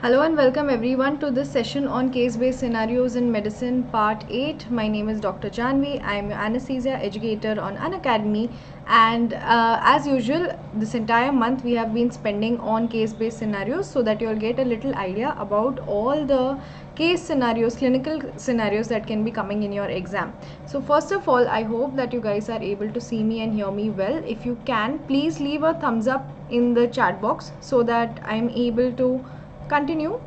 Hello and welcome everyone to this session on case-based scenarios in medicine part 8. My name is Dr. Jhanvi. I am your anesthesia educator on Unacademy, and as usual this entire month we have been spending on case-based scenarios so that you'll get a little idea about all the case scenarios, clinical scenarios that can be coming in your exam. So first of all, I hope that you guys are able to see me and hear me well. If you can, please leave a thumbs up in the chat box so that I'm able to continue.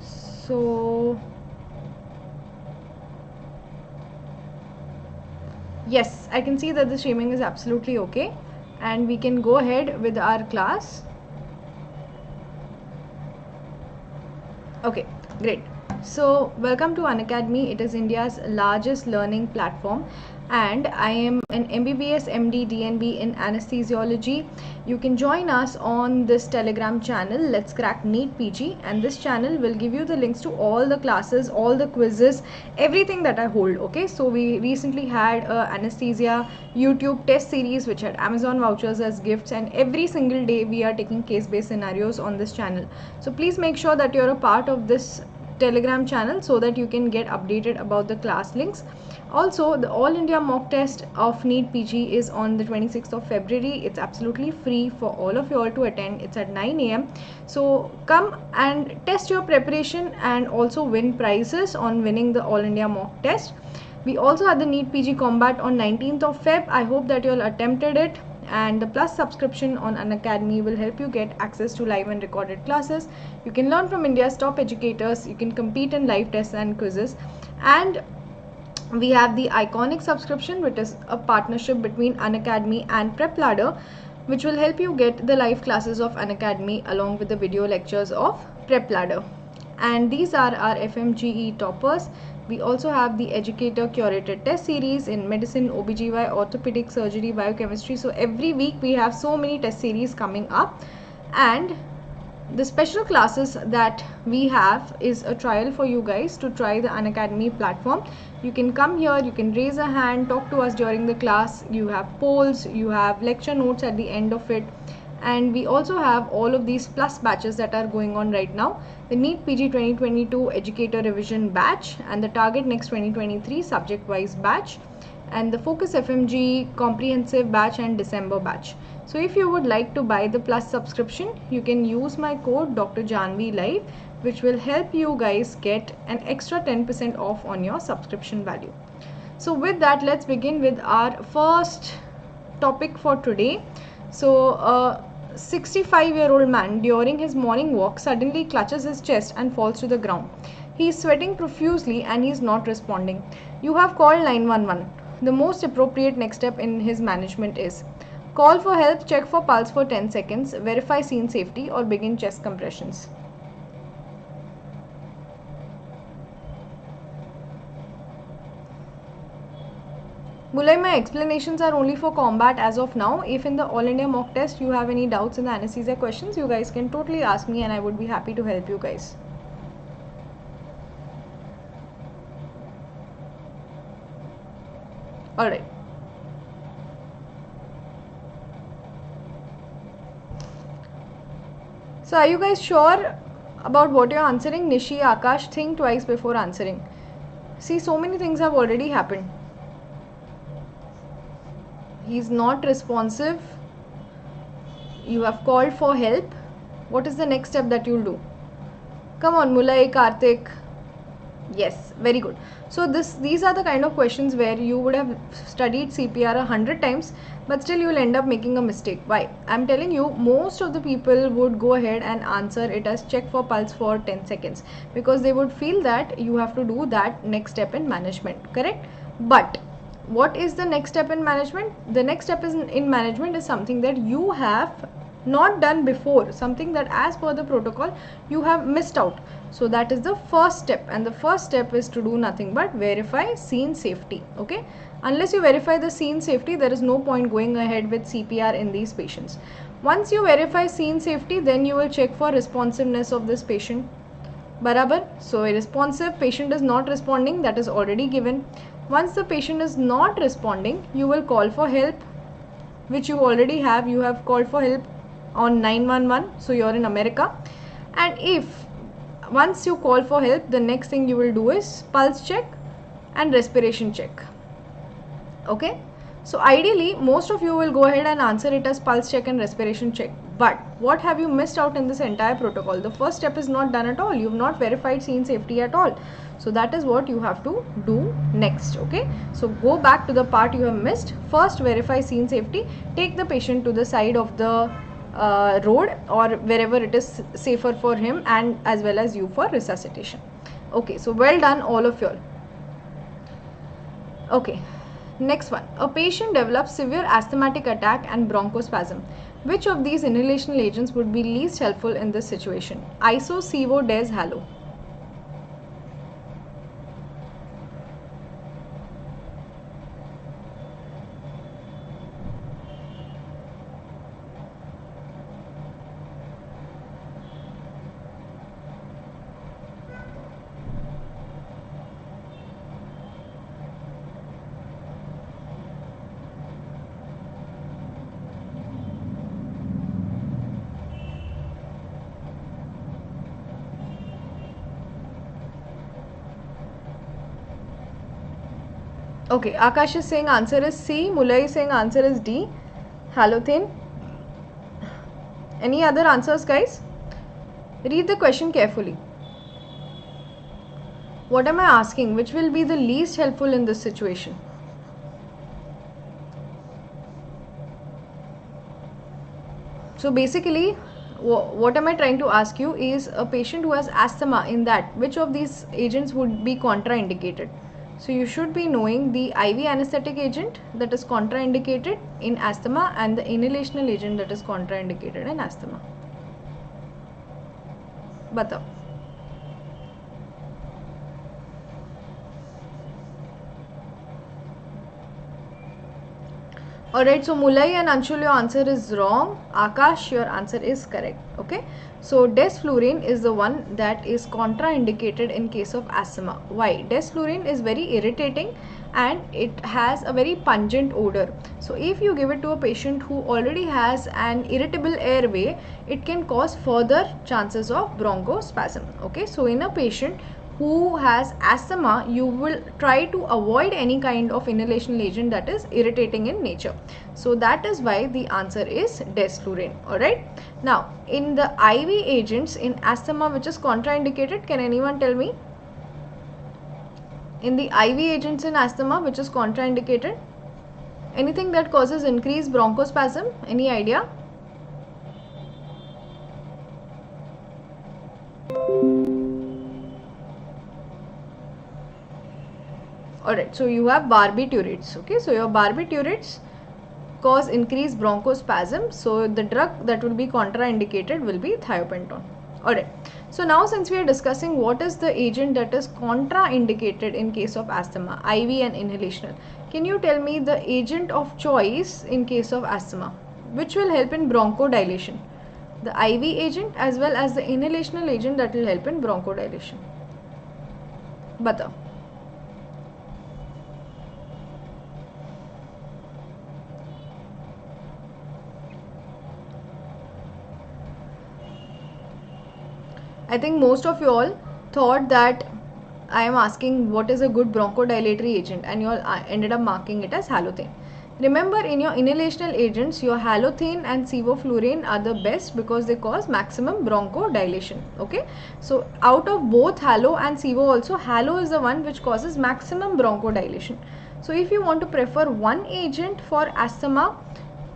So yes, I can see that the streaming is absolutely okay and we can go ahead with our class. Okay, great. So welcome to Unacademy. It is India's largest learning platform, and I am an MBBS MD DNB in anesthesiology. You can join us on this Telegram channel, Let's Crack NEET PG, and this channel will give you the links to all the classes, all the quizzes, everything that I hold. Okay, so we recently had a anesthesia YouTube test series which had Amazon vouchers as gifts, and every single day we are taking case-based scenarios on this channel. So please make sure that you're a part of this Telegram channel so that you can get updated about the class links. Also, the All India mock test of NEET PG is on the 26th of February. It's absolutely free for all of you all to attend. It's at 9 AM. So come and test your preparation and also win prizes on winning the All India mock test. We also had the NEET PG combat on 19th of Feb. I hope that you all attempted it. And the plus subscription on Unacademy will help you get access to live and recorded classes. You can learn from India's top educators. You can compete in live tests and quizzes. And we have the iconic subscription, which is a partnership between Unacademy and Prep Ladder, which will help you get the live classes of Unacademy along with the video lectures of Prep Ladder. And these are our FMGE toppers. We also have the Educator Curated test series in medicine, OBGY, orthopedic surgery, biochemistry. So every week we have so many test series coming up, and the special classes that we have is a trial for you guys to try the Unacademy platform. You can come here, you can raise a hand, talk to us during the class. You have polls, you have lecture notes at the end of it. And we also have all of these plus batches that are going on right now. The NEET PG 2022 Educator Revision batch and the Target Next 2023 subject wise batch, and the Focus FMG Comprehensive batch and December batch. So if you would like to buy the plus subscription, you can use my code Dr.Jhanvi Live, which will help you guys get an extra 10% off on your subscription value. So with that, let's begin with our first topic for today. So 65-year-old man during his morning walk suddenly clutches his chest and falls to the ground. He is sweating profusely and he is not responding. You have called 911. The most appropriate next step in his management is call for help, check for pulse for 10 seconds, verify scene safety, or begin chest compressions. Mulai, my explanations are only for combat as of now. If in the All India mock test you have any doubts in the anesthesia questions, you guys can totally ask me and I would be happy to help you guys. Alright. So are you guys sure about what you're answering? Nishi, Akash, think twice before answering. See, so many things have already happened. He's not responsive. You have called for help. What is the next step that you'll do? Come on, Mulai, Karthik. Yes, very good. So these are the kind of questions where you would have studied CPR 100 times, but still you will end up making a mistake. Why? I'm telling you, most of the people would go ahead and answer it as check for pulse for 10 seconds because they would feel that you have to do that next step in management, correct? But what is the next step in management? The next step in management is something that you have not done before, something that as per the protocol you have missed out. So that is the first step, and the first step is to do nothing but verify scene safety. Okay, unless you verify the scene safety, there is no point going ahead with CPR in these patients. Once you verify scene safety, then you will check for responsiveness of this patient. Barabar. So a responsive patient is not responding, that is already given. Once the patient is not responding, you will call for help, which you already have. You have called for help on 911, so you're in America. And if once you call for help, the next thing you will do is pulse check and respiration check. Okay, so ideally most of you will go ahead and answer it as pulse check and respiration check. But what have you missed out in this entire protocol? The first step is not done at all. You've not verified scene safety at all. So that is what you have to do next. Okay, so go back to the part you have missed. First, verify scene safety. Take the patient to the side of the road or wherever it is safer for him and as well as you for resuscitation. Okay, so well done all of you all. Okay, next one. A patient develops severe asthmatic attack and bronchospasm. Which of these inhalational agents would be least helpful in this situation? ISO, SIVO, DES, HALO. Okay, Akash is saying answer is C. Mulay is saying answer is D. Halothane. Any other answers, guys? Read the question carefully. What am I asking? Which will be the least helpful in this situation? So basically, what am I trying to ask you is a patient who has asthma, in that which of these agents would be contraindicated? So you should be knowing the IV anesthetic agent that is contraindicated in asthma and the inhalational agent that is contraindicated in asthma. Batao. Alright, so Mulay and Anshul, your answer is wrong. Akash, your answer is correct. Okay, so desflurane is the one that is contraindicated in case of asthma. Why? Desflurane is very irritating and it has a very pungent odor. So if you give it to a patient who already has an irritable airway, it can cause further chances of bronchospasm. Okay, so in a patient who has asthma, you will try to avoid any kind of inhalational agent that is irritating in nature. So that is why the answer is desflurane. Alright, now in the IV agents in asthma which is contraindicated, can anyone tell me? In the IV agents in asthma which is contraindicated, anything that causes increased bronchospasm, any idea? Alright, so you have barbiturates. Okay, so your barbiturates cause increased bronchospasm. So the drug that will be contraindicated will be thiopenton. Alright, so now since we are discussing what is the agent that is contraindicated in case of asthma, IV and inhalational, can you tell me the agent of choice in case of asthma, which will help in bronchodilation? The IV agent as well as the inhalational agent that will help in bronchodilation. Batao. I think most of you all thought that I am asking what is a good bronchodilatory agent and you all ended up marking it as halothane. Remember, in your inhalational agents, your halothane and sevoflurane are the best because they cause maximum bronchodilation. Okay, so out of both halo and sevo also, halo is the one which causes maximum bronchodilation. So if you want to prefer one agent for asthma,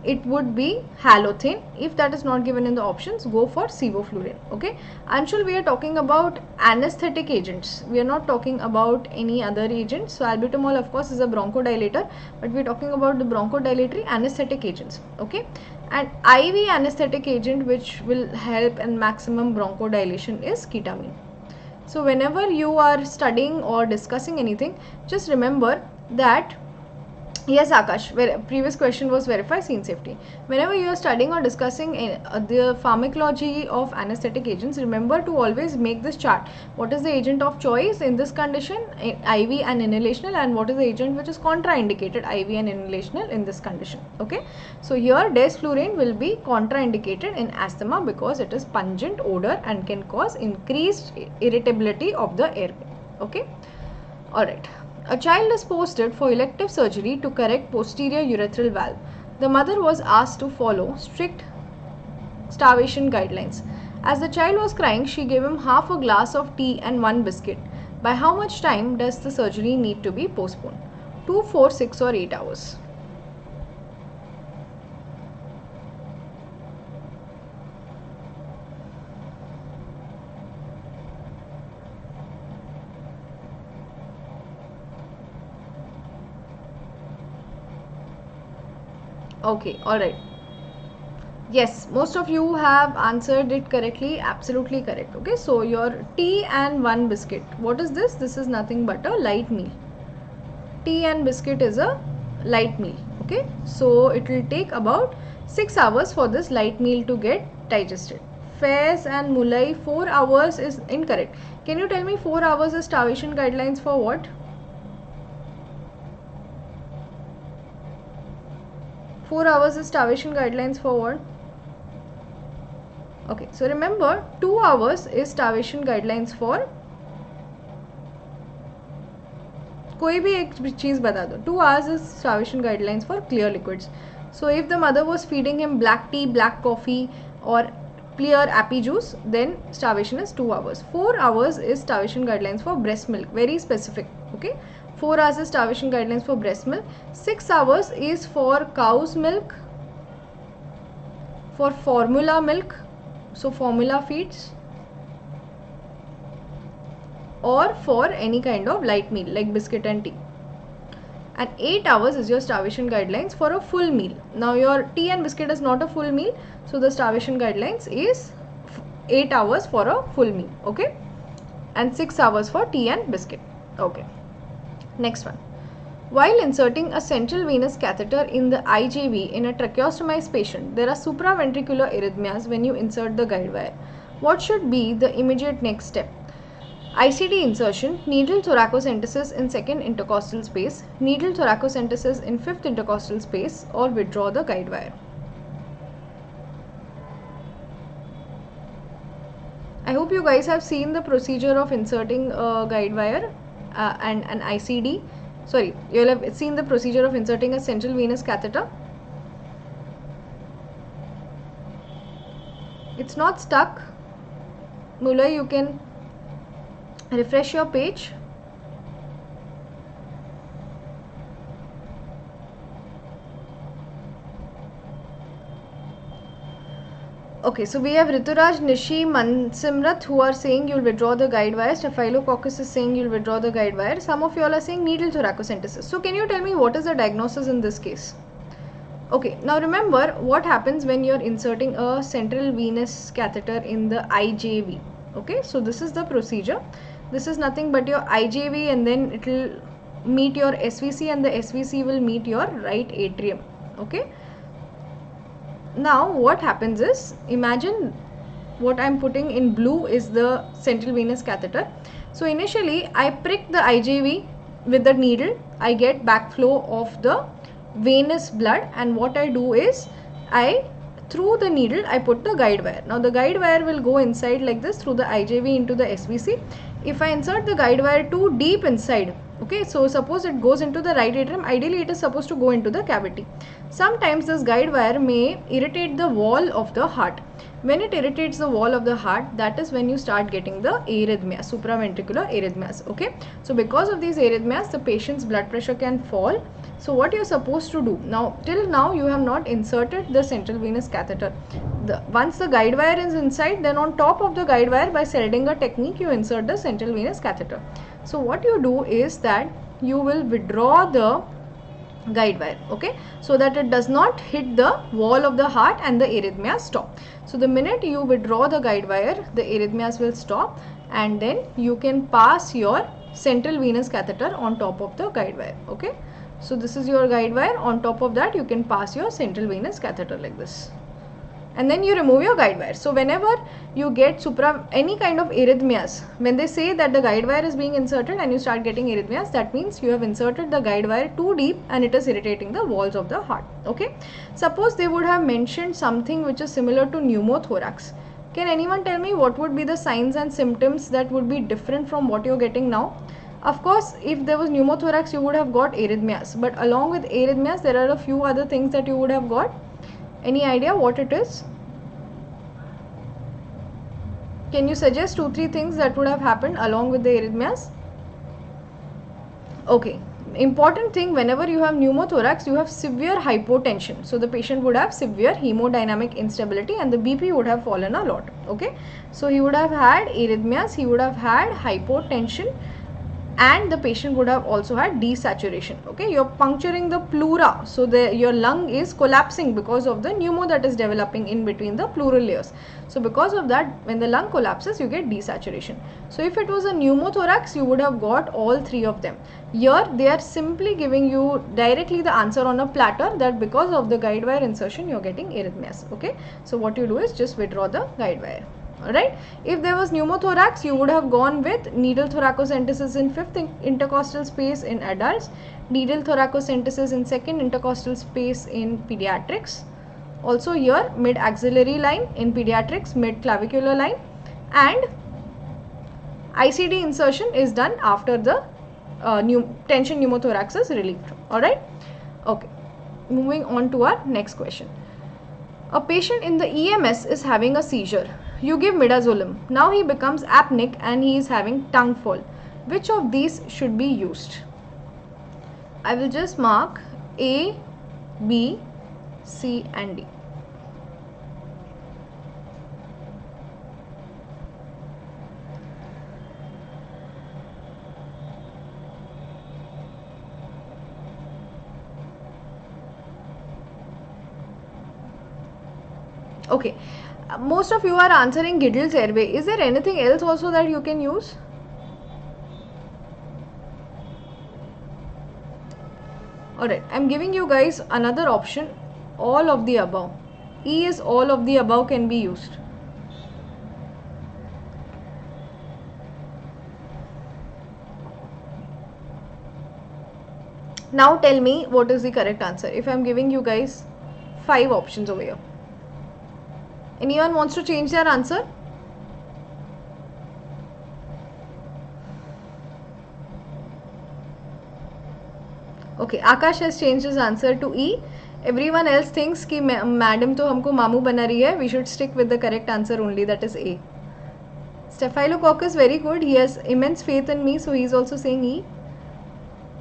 it would be halothane. If that is not given in the options, go for sevoflurane. Okay, Anshul, we are talking about anesthetic agents. We are not talking about any other agents. So albuterol of course is a bronchodilator, but we are talking about the bronchodilatory anesthetic agents. Okay, and IV anesthetic agent which will help in maximum bronchodilation is ketamine. So whenever you are studying or discussing anything, just remember that Yes, Akash, where previous question was verify scene safety. Whenever you are studying or discussing the pharmacology of anesthetic agents, remember to always make this chart. What is the agent of choice in this condition, IV and inhalational, and what is the agent which is contraindicated, IV and inhalational in this condition. Okay, so here desflurane will be contraindicated in asthma because it is pungent odor and can cause increased irritability of the airway. Okay, alright. A child is posted for elective surgery to correct posterior urethral valve. The mother was asked to follow strict starvation guidelines. As the child was crying, she gave him half a glass of tea and one biscuit. By how much time does the surgery need to be postponed? 2, 4, 6 or 8 hours? Okay, alright. Yes, most of you have answered it correctly, absolutely correct. Okay, so your tea and one biscuit. What is this? This is nothing but a light meal. Tea and biscuit is a light meal. Okay, so it will take about 6 hours for this light meal to get digested. Fairs and mulai, 4 hours is incorrect. Can you tell me 4 hours is starvation guidelines for what? 4 hours is starvation guidelines for what? Okay, so remember 2 hours is starvation guidelines for कोई भी एक चीज़ बता दो. 2 hours is starvation guidelines for clear liquids. So if the mother was feeding him black tea, black coffee or clear apple juice, then starvation is 2 hours. 4 hours is starvation guidelines for breast milk, very specific. Okay, 4 hours is starvation guidelines for breast milk. 6 hours is for cow's milk, for formula milk, so formula feeds, or for any kind of light meal like biscuit and tea. And 8 hours is your starvation guidelines for a full meal. Now your tea and biscuit is not a full meal, so the starvation guidelines is 8 hours for a full meal. Okay, and 6 hours for tea and biscuit. Okay, next one. While inserting a central venous catheter in the IJV in a tracheostomized patient, there are supraventricular arrhythmias when you insert the guide wire. What should be the immediate next step? ICD insertion, needle thoracocentesis in second intercostal space, needle thoracocentesis in fifth intercostal space, or withdraw the guide wire. I hope you guys have seen the procedure of inserting a guide wire and an ICD. Sorry, you will have seen the procedure of inserting a central venous catheter. It's not stuck. Mulai, you can refresh your page. Okay, so we have Rituraj, Nishi, Mansimrat who are saying you'll withdraw the guide wire. Staphylococcus is saying you'll withdraw the guide wire. Some of you all are saying needle thoracocentesis. So can you tell me what is the diagnosis in this case? Okay, now remember what happens when you're inserting a central venous catheter in the IJV. Okay, so this is the procedure. This is nothing but your IJV, and then it will meet your SVC, and the SVC will meet your right atrium. Okay. Now what happens is, imagine what I'm putting in blue is the central venous catheter. So initially I prick the IJV with the needle, I get backflow of the venous blood, and what I do is through the needle I put the guide wire. Now the guide wire will go inside like this through the IJV into the SVC. If I insert the guide wire too deep inside, okay, so suppose it goes into the right atrium, ideally it is supposed to go into the cavity. Sometimes this guide wire may irritate the wall of the heart. When it irritates the wall of the heart, that is when you start getting the arrhythmia, supraventricular arrhythmias. Okay, so because of these arrhythmias, the patient's blood pressure can fall. So what you're supposed to do now, till now you have not inserted the central venous catheter. Once the guide wire is inside, then on top of the guide wire, by Seldinger technique, you insert the central venous catheter. So what you do is that you will withdraw the guide wire, okay, so that it does not hit the wall of the heart and the arrhythmias stop. So the minute you withdraw the guide wire, the arrhythmias will stop, and then you can pass your central venous catheter on top of the guide wire. Okay, So this is your guide wire. On top of that you can pass your central venous catheter like this, and then you remove your guide wire. So whenever you get any kind of arrhythmias, when they say that the guide wire is being inserted and you start getting arrhythmias, that means you have inserted the guide wire too deep and it is irritating the walls of the heart. Okay, suppose they would have mentioned something which is similar to pneumothorax. Can anyone tell me what would be the signs and symptoms that would be different from what you're getting now? Of course, if there was pneumothorax, you would have got arrhythmias, but along with arrhythmias, there are a few other things that you would have got. Any idea what it is? Can you suggest 2-3 things that would have happened along with the arrhythmias? Okay, important thing, whenever you have pneumothorax, you have severe hypotension. So the patient would have severe hemodynamic instability and the BP would have fallen a lot. Okay, so he would have had arrhythmias, he would have had hypotension, and the patient would have also had desaturation. Okay, you're puncturing the pleura, so your lung is collapsing because of the pneumo that is developing in between the pleural layers. So because of that, when the lung collapses, you get desaturation. So if it was a pneumothorax, you would have got all 3 of them. Here they are simply giving you directly the answer on a platter, that because of the guide wire insertion you are getting arrhythmias. Okay, so what you do is just withdraw the guide wire. Alright, if there was pneumothorax, you would have gone with needle thoracocentesis in 5th intercostal space in adults, needle thoracocentesis in 2nd intercostal space in pediatrics. Also here mid axillary line in pediatrics, mid clavicular line, and ICD insertion is done after the tension pneumothorax is relieved. Alright, okay, moving on to our next question. A patient in the EMS is having a seizure. You give midazolam. Now he becomes apneic and he is having tongue fall. Which of these should be used? I will just mark A, B, C and D. Okay, most of you are answering Giddle's airway. Is there anything else also that you can use? Alright, I am giving you guys another option, all of the above. E is all of the above can be used. Now tell me what is the correct answer if I am giving you guys 5 options over here. Anyone wants to change their answer? Okay, Akash has changed his answer to E. Everyone else thinks कि madam तो हमको मामू बना रही है. We should stick with the correct answer only, that is A. Staphylococcus, very good. He has immense faith in me, so he is also saying E.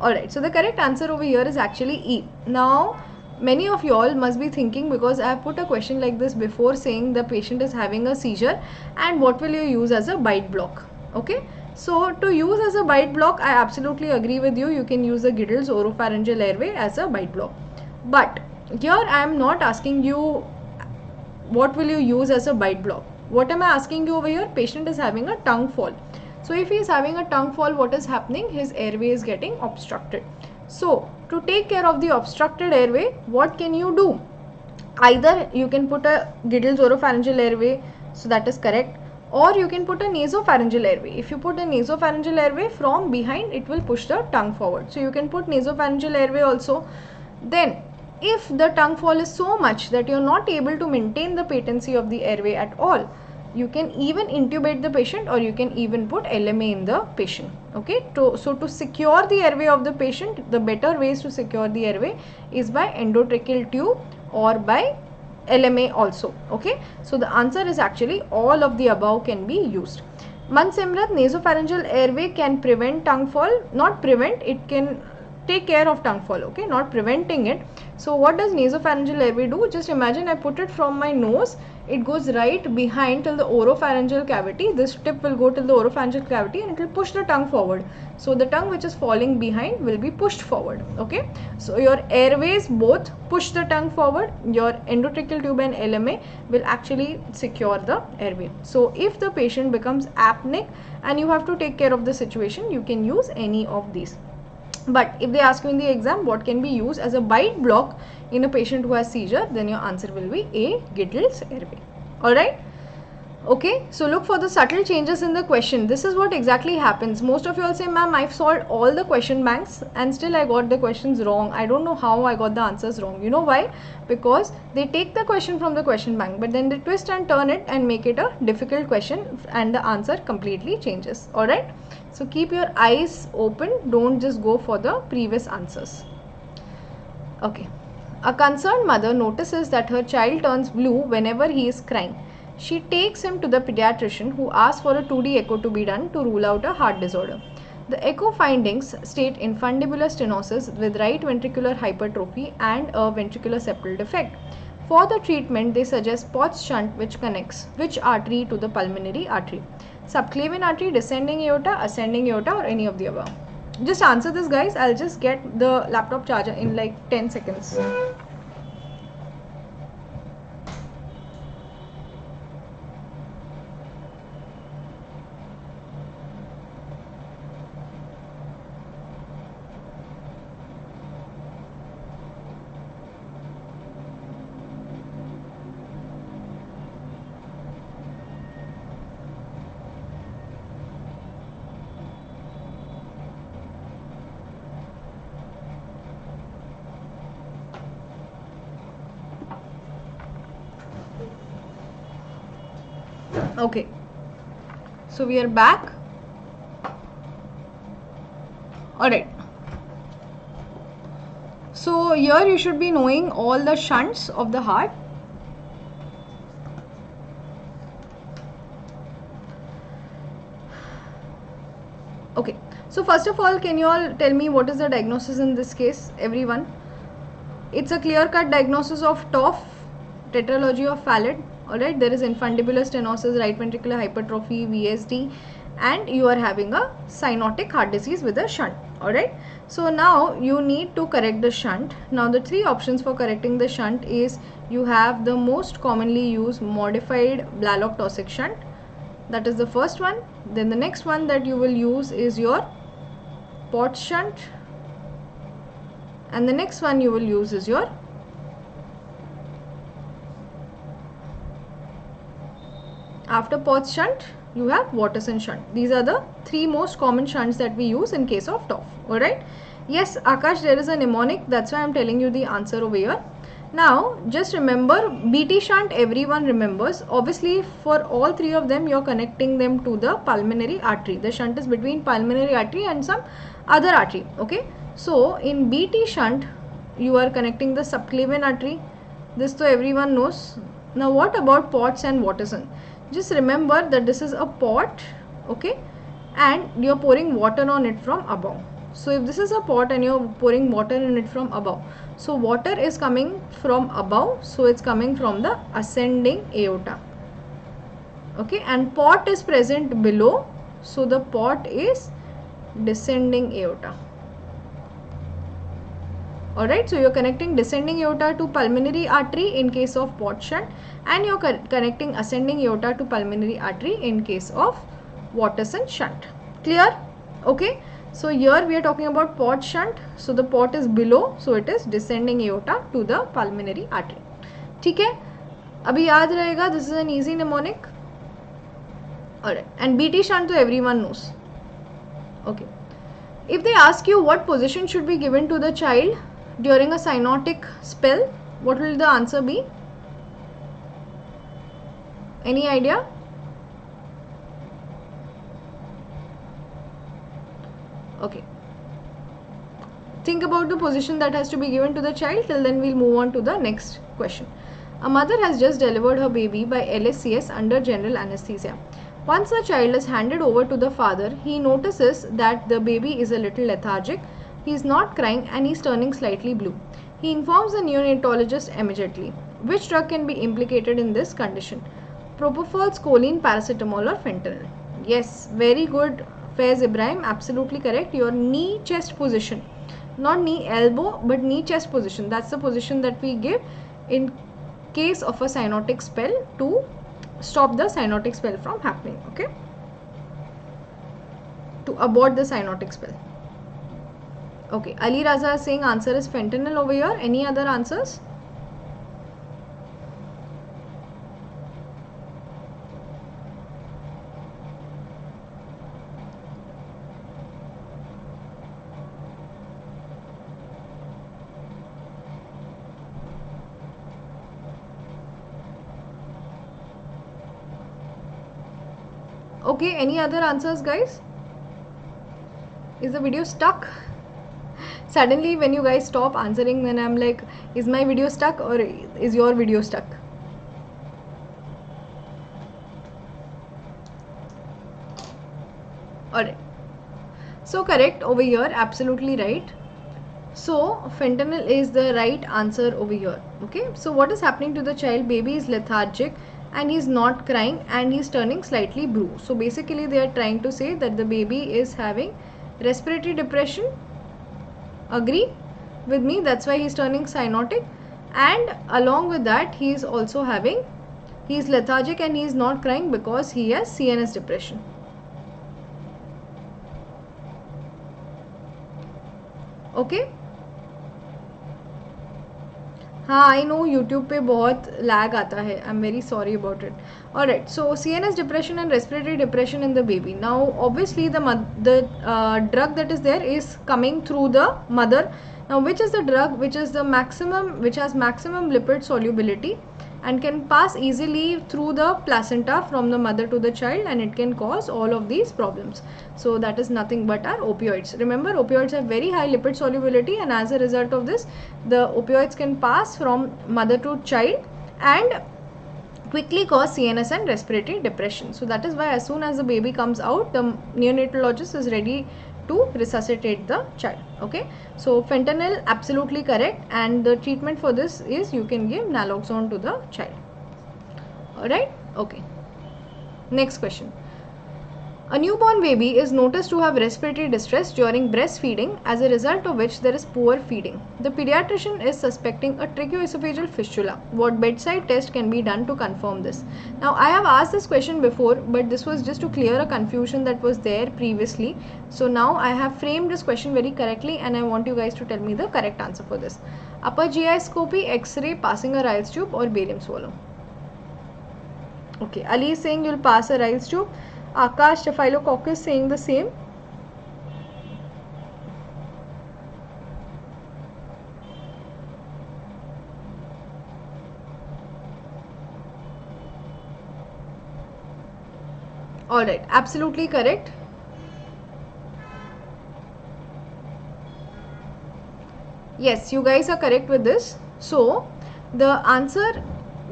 Alright, so the correct answer over here is actually E. Now, many of you all must be thinking, because I have put a question like this before saying the patient is having a seizure and what will you use as a bite block. Okay, so to use as a bite block, I absolutely agree with you. You can use the Giddle's oropharyngeal airway as a bite block. But here I am not asking you what will you use as a bite block. What am I asking you over here? Patient is having a tongue fall. So if he is having a tongue fall, what is happening? His airway is getting obstructed. So to take care of the obstructed airway, what can you do? Either you can put a Giddle's oropharyngeal airway, so that is correct, or you can put a nasopharyngeal airway. If you put a nasopharyngeal airway, from behind it will push the tongue forward. So you can put nasopharyngeal airway also. Then if the tongue fall is so much that you are not able to maintain the patency of the airway at all, you can even intubate the patient, or you can even put LMA in the patient. Okay, so to secure the airway of the patient, the better ways to secure the airway is by endotracheal tube or by LMA also. Okay, so the answer is actually all of the above can be used. Mansimrat, nasopharyngeal airway can prevent tongue fall. Not prevent, it can take care of tongue fall. Okay, not preventing it. So what does nasopharyngeal airway do? Just imagine I put it from my nose, it goes right behind till the oropharyngeal cavity. This tip will go till the oropharyngeal cavity and it will push the tongue forward. So the tongue which is falling behind will be pushed forward. Okay, so your airways both push the tongue forward. Your endotracheal tube and LMA will actually secure the airway. So if the patient becomes apneic and you have to take care of the situation, you can use any of these. But if they ask you in the exam what can be used as a bite block in a patient who has seizure, then your answer will be A, Gittle's airway. Alright. Okay, so look for the subtle changes in the question. This is what exactly happens. Most of you all say, ma'am, I've solved all the question banks and still I got the questions wrong. I don't know how I got the answers wrong. You know why? Because they take the question from the question bank, but then they twist and turn it and make it a difficult question and the answer completely changes. Alright, so keep your eyes open. Don't just go for the previous answers. Okay, a concerned mother notices that her child turns blue whenever he is crying. She takes him to the pediatrician, who asks for a 2D echo to be done to rule out a heart disorder. The echo findings state infundibular stenosis with right ventricular hypertrophy and a ventricular septal defect. For the treatment, they suggest Potts shunt, which connects which artery to the pulmonary artery? Subclavian artery, descending aorta, ascending aorta, or any of the above? Just answer this, guys. I'll just get the laptop charger in like 10 seconds. Okay, so we are back. Alright, so here you should be knowing all the shunts of the heart. Okay, so first of all, can you all tell me what is the diagnosis in this case, everyone? It's a clear-cut diagnosis of TOF, tetralogy of Fallot. Alright, there is infundibular stenosis, right ventricular hypertrophy, VSD, and you are having a cyanotic heart disease with a shunt. Alright, so now you need to correct the shunt. Now the three options for correcting the shunt is, you have the most commonly used modified Blalock-Taussig shunt. That is the first one. Then the next one that you will use is your Potts shunt, and the next one you will use is your after Potts shunt, you have Watterson shunt. These are the three most common shunts that we use in case of TOF. Alright. Yes, Akash, there is a mnemonic. That's why I am telling you the answer over here. Now, just remember, BT shunt everyone remembers. Obviously, for all three of them, you are connecting them to the pulmonary artery. The shunt is between pulmonary artery and some other artery. Okay. So, in BT shunt, you are connecting the subclavian artery. This to everyone knows. Now, what about Potts and Watterson? Just remember that this is a pot, okay, and you're pouring water on it from above. So if this is a pot and you're pouring water in it from above, so water is coming from above, so it's coming from the ascending aorta, okay, and pot is present below, so the pot is descending aorta. Alright, so you're connecting descending aorta to pulmonary artery in case of Potts shunt, and you're connecting ascending aorta to pulmonary artery in case of Watterson shunt. Clear? Okay. So here we are talking about Potts shunt. So the pot is below, so it is descending aorta to the pulmonary artery. ठीक है? अभी याद रहेगा. This is an easy mnemonic. Alright, and BT shunt, so everyone knows. Okay. If they ask you what position should be given to the child during a cyanotic spell, what will the answer be? Any idea? Okay. Think about the position that has to be given to the child. Till then we'll move on to the next question. A mother has just delivered her baby by LSCS under general anesthesia. Once the child is handed over to the father, he notices that the baby is a little lethargic. He is not crying and he is turning slightly blue. He informs the neonatologist immediately. Which drug can be implicated in this condition? Propofol, choline, paracetamol, or fentanyl? Yes, very good, Faiz Ibrahim, absolutely correct. Your knee chest position, not knee elbow but knee chest position, that's the position that we give in case of a cyanotic spell to stop the cyanotic spell from happening, okay, to abort the cyanotic spell. Okay, Ali Raza is saying answer is fentanyl over here. Any other answers? Okay, any other answers, guys? Is the video stuck? Suddenly when you guys stop answering, then I'm like, is my video stuck or is your video stuck? Alright, so correct over here, absolutely right. So fentanyl is the right answer over here. Okay, so what is happening to the child? Baby is lethargic and he's not crying and he's turning slightly blue. So basically they are trying to say that the baby is having respiratory depression. Agree with me? That's why he's turning cyanotic, and along with that he is also having, he is lethargic and he is not crying because he has CNS depression. Okay, हाँ I know YouTube पे बहुत lag आता है, I am very sorry about it. Alright, so CNS depression and respiratory depression in the baby. Now obviously the drug that is there is coming through the mother. Now which is the drug which is the maximum, which has maximum lipid solubility and can pass easily through the placenta from the mother to the child, and it can cause all of these problems. So that is nothing but our opioids. Remember, opioids have very high lipid solubility, and as a result of this the opioids can pass from mother to child and quickly cause CNS and respiratory depression. So that is why as soon as the baby comes out, the neonatologist is ready to resuscitate the child. Okay, so fentanyl absolutely correct, and the treatment for this is you can give naloxone to the child. Alright, okay. Next question. A newborn baby is noticed to have respiratory distress during breastfeeding, as a result of which there is poor feeding. The pediatrician is suspecting a trichoesophageal fistula. What bedside test can be done to confirm this? Now I have asked this question before, but this was just to clear a confusion that was there previously. So now I have framed this question very correctly, and I want you guys to tell me the correct answer for this. Upper GI scopy, X-ray, passing a Ryle's tube, or barium swallow? Okay, Ali is saying you'll pass a Ryle's tube. Akash Staphylococcus saying the same. Alright, absolutely correct. Yes, you guys are correct with this. So the answer,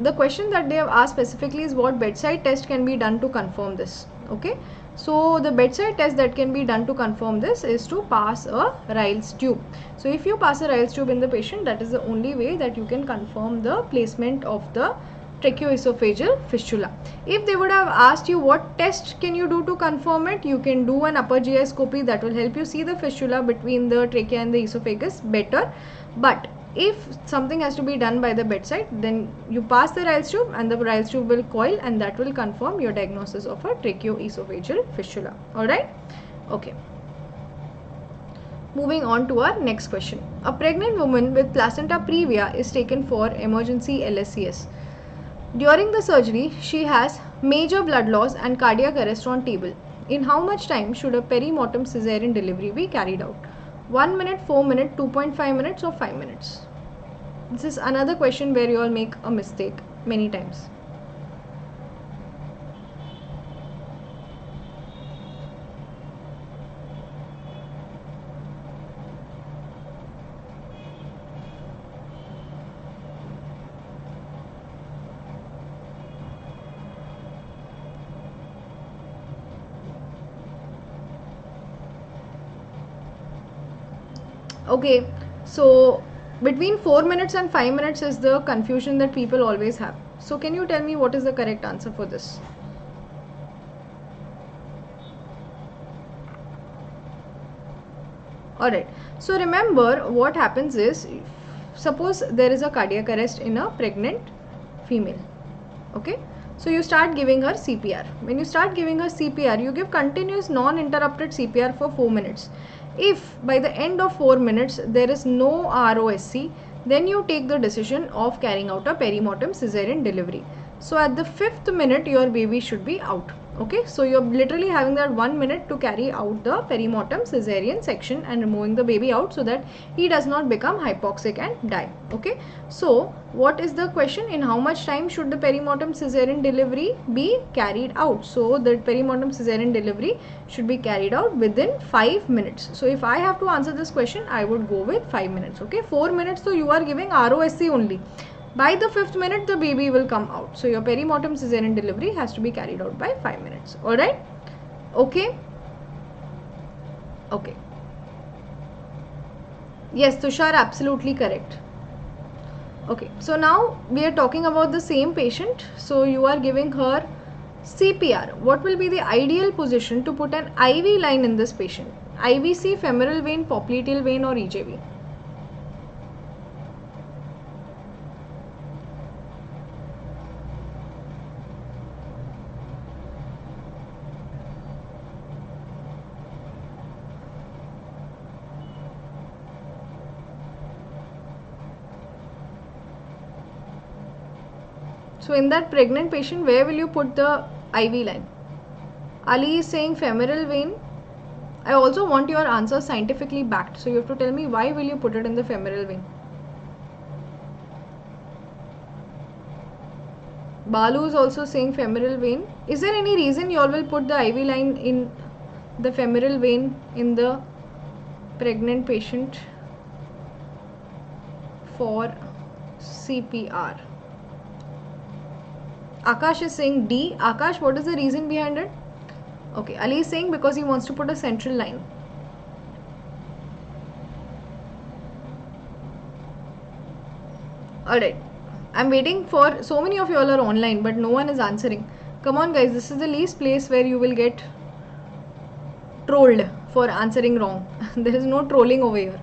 the question that they have asked specifically is what bedside test can be done to confirm this. Okay, so the bedside test that can be done to confirm this is to pass a Ryle's tube. So if you pass a Ryle's tube in the patient, that is the only way that you can confirm the placement of the tracheoesophageal fistula. If they would have asked you what test can you do to confirm it, you can do an upper GI scopy that will help you see the fistula between the trachea and the esophagus better. But if something has to be done by the bedside, then you pass the Ryle's tube and the Ryle's tube will coil, and that will confirm your diagnosis of a tracheoesophageal fistula. Alright, okay. Moving on to our next question. A pregnant woman with placenta previa is taken for emergency LSCS. During the surgery, she has major blood loss and cardiac arrest on table. In how much time should a perimortem cesarean delivery be carried out? 1 minute, 4 minutes, 2.5 minutes, or 5 minutes? This is another question where you all make a mistake many times. Okay, so between 4 minutes and 5 minutes is the confusion that people always have. So can you tell me what is the correct answer for this? Alright, so remember what happens is, suppose there is a cardiac arrest in a pregnant female. Okay, so you start giving her CPR. When you start giving her CPR, you give continuous non-interrupted CPR for 4 minutes. If by the end of 4 minutes there is no ROSC, then you take the decision of carrying out a perimortem cesarean delivery. So at the 5th minute your baby should be out. Okay, so you're literally having that 1 minute to carry out the perimortem cesarean section and removing the baby out so that he does not become hypoxic and die. Okay, so what is the question? In how much time should the perimortem cesarean delivery be carried out? So the perimortem cesarean delivery should be carried out within 5 minutes. So if I have to answer this question, I would go with 5 minutes. Okay, 4 minutes, so you are giving ROSC only. By the 5th minute the baby will come out. So your perimortem cesarean delivery has to be carried out by 5 minutes. Alright? Okay? Okay. Yes, Tushar, absolutely correct. Okay, so now we are talking about the same patient. So you are giving her CPR. What will be the ideal position to put an IV line in this patient? IVC, femoral vein, popliteal vein or EJV? So in that pregnant patient, where will you put the IV line? Ali is saying femoral vein. I also want your answer scientifically backed. So you have to tell me why will you put it in the femoral vein. Balu is also saying femoral vein. Is there any reason you all will put the IV line in the femoral vein in the pregnant patient for CPR? Akash is saying D. Akash, what is the reason behind it? Okay, Ali is saying because he wants to put a central line. Alright, I'm waiting for, so many of you all are online but no one is answering. Come on guys, this is the least place where you will get trolled for answering wrong. There is no trolling over here.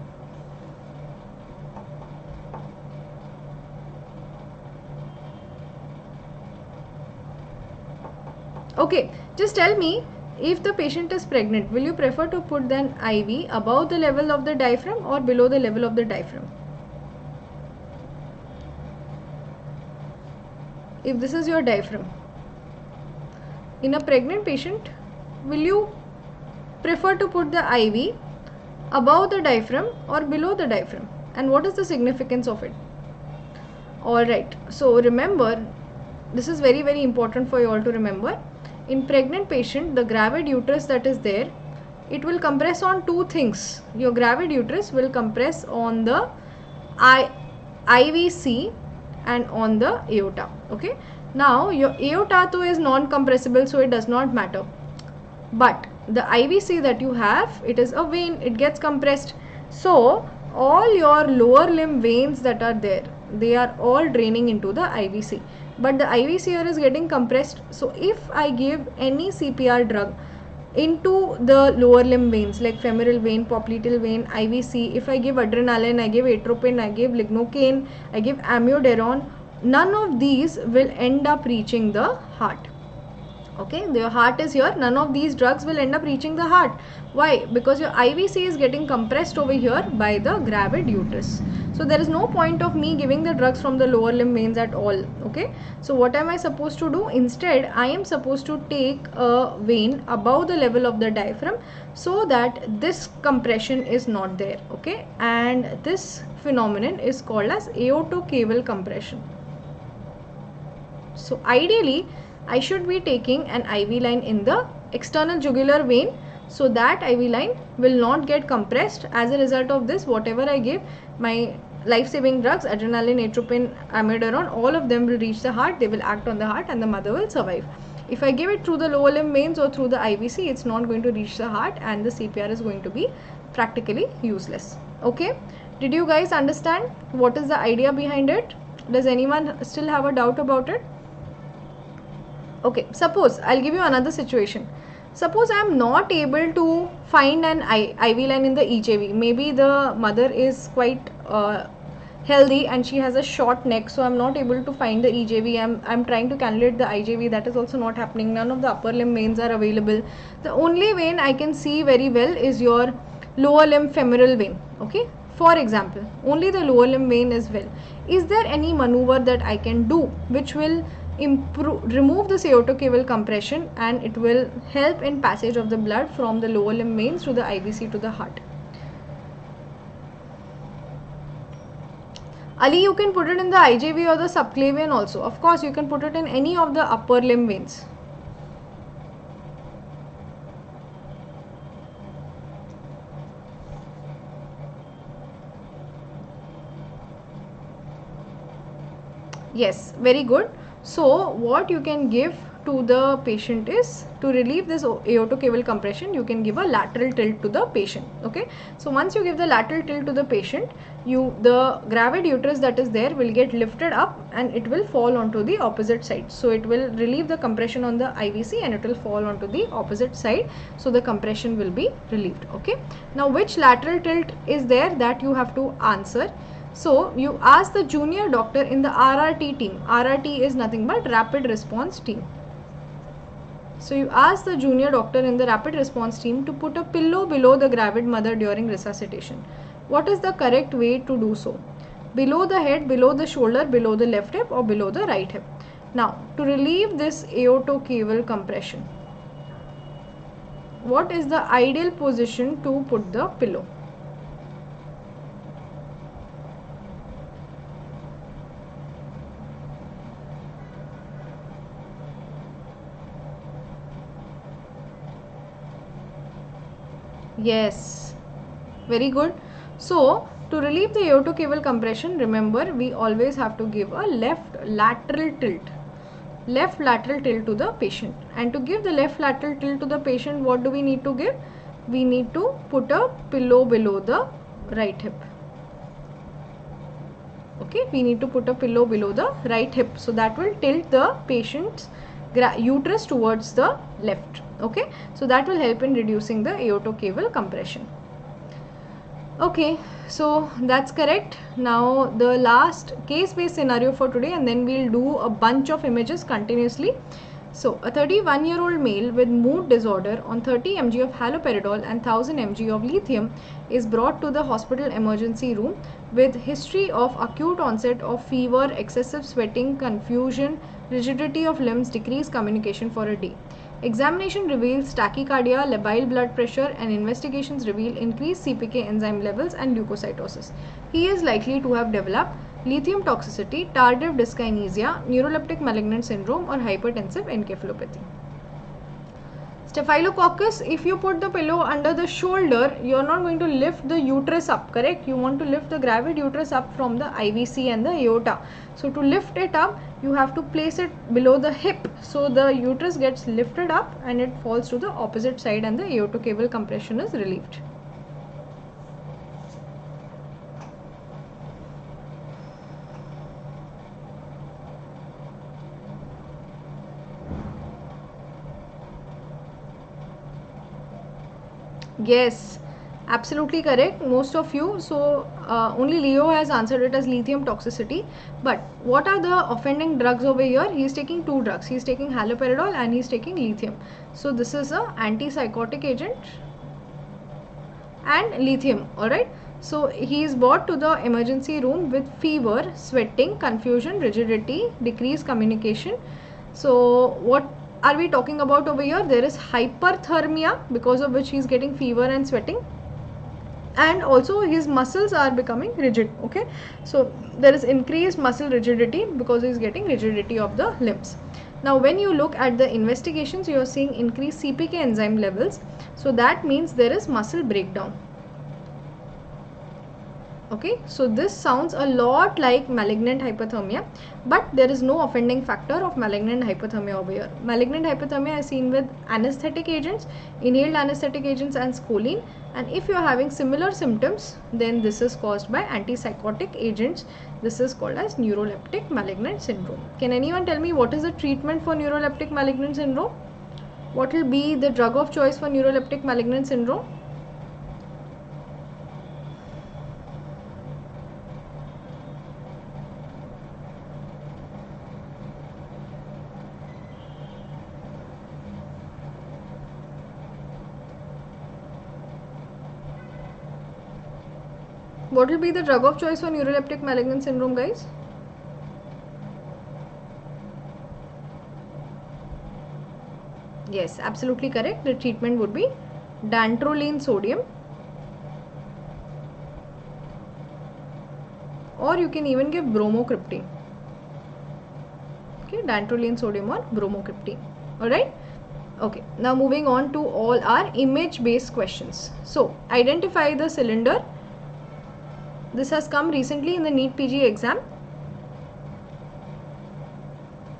Okay, just tell me, if the patient is pregnant, will you prefer to put an IV above the level of the diaphragm or below the level of the diaphragm? If this is your diaphragm, in a pregnant patient, will you prefer to put the IV above the diaphragm or below the diaphragm? And what is the significance of it? Alright, so remember, this is very, very important for you all to remember. In pregnant patient, the gravid uterus that is there, it will compress on two things. Your gravid uterus will compress on the IVC and on the aorta. Okay. Now your aorta too is non-compressible, so it does not matter. But the IVC that you have, it is a vein, it gets compressed. So all your lower limb veins that are there, they are all draining into the IVC. But the IVC here is getting compressed. So if I give any CPR drug into the lower limb veins like femoral vein, popliteal vein, IVC, if I give adrenaline, I give atropine, I give lignocaine, I give amiodarone, none of these will end up reaching the heart. Okay, your heart is here, none of these drugs will end up reaching the heart. Why? Because your IVC is getting compressed over here by the gravid uterus. So there is no point of me giving the drugs from the lower limb veins at all. Okay, so what am I supposed to do? Instead, I am supposed to take a vein above the level of the diaphragm so that this compression is not there. Okay, and this phenomenon is called as aortocaval compression. So ideally, I should be taking an IV line in the external jugular vein so that IV line will not get compressed. As a result of this, whatever I give, my life-saving drugs, adrenaline, atropine, amiodarone, all of them will reach the heart, they will act on the heart and the mother will survive. If I give it through the lower limb veins or through the IVC, it's not going to reach the heart and the CPR is going to be practically useless. Okay, did you guys understand what is the idea behind it? Does anyone still have a doubt about it? Okay, suppose I'll give you another situation. Suppose I am not able to find an IV line in the EJV. Maybe the mother is quite healthy and she has a short neck, so I'm not able to find the EJV. I'm trying to cannulate the IJV, that is also not happening. None of the upper limb veins are available. The only vein I can see very well is your lower limb femoral vein. Okay, for example, only the lower limb vein is well. Is there any maneuver that I can do which will remove this aortocaval compression, and it will help in passage of the blood from the lower limb veins to the IVC to the heart? Ali, you can put it in the IJV or the subclavian also. Of course, you can put it in any of the upper limb veins. Yes, very good. So what you can give to the patient is, to relieve this aortocaval compression, you can give a lateral tilt to the patient. Okay, so once you give the lateral tilt to the patient, the gravid uterus that is there will get lifted up and it will fall onto the opposite side. So it will relieve the compression on the IVC and it will fall onto the opposite side, so the compression will be relieved. Okay, now which lateral tilt is there, that you have to answer. So you ask the junior doctor in the RRT team. RRT is nothing but rapid response team. So you ask the junior doctor in the rapid response team to put a pillow below the gravid mother during resuscitation. What is the correct way to do so? Below the head, below the shoulder, below the left hip, or below the right hip? Now, to relieve this aortocaval compression, what is the ideal position to put the pillow? Yes, very good. So to relieve the aortocaval compression, remember, we always have to give a left lateral tilt to the patient. And to give the left lateral tilt to the patient, what do we need to give? We need to put a pillow below the right hip. Okay, we need to put a pillow below the right hip, so that will tilt the patient's uterus towards the left. Okay, so that will help in reducing the aortocaval compression. Okay, so that's correct. Now the last case-based scenario for today, and then we'll do a bunch of images continuously. So a 31-year-old male with mood disorder on 30 mg of haloperidol and 1000 mg of lithium is brought to the hospital emergency room with history of acute onset of fever, excessive sweating, confusion, rigidity of limbs, decreased communication for a day. Examination reveals tachycardia, labile blood pressure, and investigations reveal increased CPK enzyme levels and leukocytosis. He is likely to have developed lithium toxicity, tardive dyskinesia, neuroleptic malignant syndrome, or hypertensive encephalopathy. Staphylococcus, if you put the pillow under the shoulder, you are not going to lift the uterus up, correct? You want to lift the gravid uterus up from the IVC and the aorta. So to lift it up, you have to place it below the hip. So the uterus gets lifted up and it falls to the opposite side and the aortocaval compression is relieved. Yes, absolutely correct, most of you. So only Leo has answered it as lithium toxicity. But what are the offending drugs over here? He is taking two drugs. He is taking haloperidol and he is taking lithium. So this is a antipsychotic agent and lithium. Alright. So he is brought to the emergency room with fever, sweating, confusion, rigidity, decreased communication. So what are we talking about over here? There is hyperthermia, because of which he is getting fever and sweating, and also his muscles are becoming rigid. Okay, so there is increased muscle rigidity because he is getting rigidity of the limbs. Now when you look at the investigations, you are seeing increased CPK enzyme levels, so that means there is muscle breakdown. Okay, so this sounds a lot like malignant hypothermia, but there is no offending factor of malignant hypothermia over here. Malignant hypothermia is seen with anesthetic agents, inhaled anesthetic agents, and scoline. And if you are having similar symptoms, then this is caused by antipsychotic agents. This is called as neuroleptic malignant syndrome. Can anyone tell me what is the treatment for neuroleptic malignant syndrome? What will be the drug of choice for neuroleptic malignant syndrome? What will be the drug of choice for neuroleptic malignant syndrome, guys? Yes, absolutely correct. The treatment would be dantrolene sodium, or you can even give bromocriptine. Okay, dantrolene sodium or bromocriptine. Alright. Okay, now moving on to all our image based questions. So identify the cylinder. This has come recently in the NEET PG exam.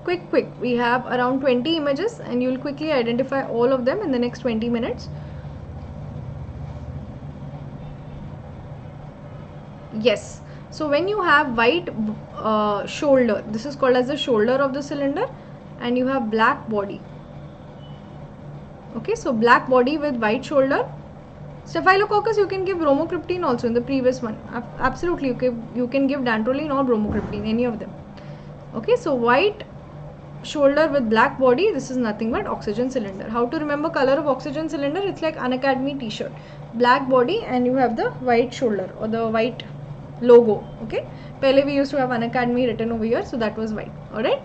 Quick, we have around 20 images and you will quickly identify all of them in the next 20 minutes. Yes, so when you have white shoulder, this is called as the shoulder of the cylinder, and you have black body. Okay, so black body with white shoulder. Staphylococcus, you can give bromocriptine also in the previous one. Absolutely, you can give dantrolene or bromocriptine, any of them. Okay, so white shoulder with black body, this is nothing but oxygen cylinder. How to remember color of oxygen cylinder? It's like Unacademy t-shirt. Black body and you have the white shoulder or the white logo. Okay, pehle we used to have Unacademy written over here, so that was white. Alright.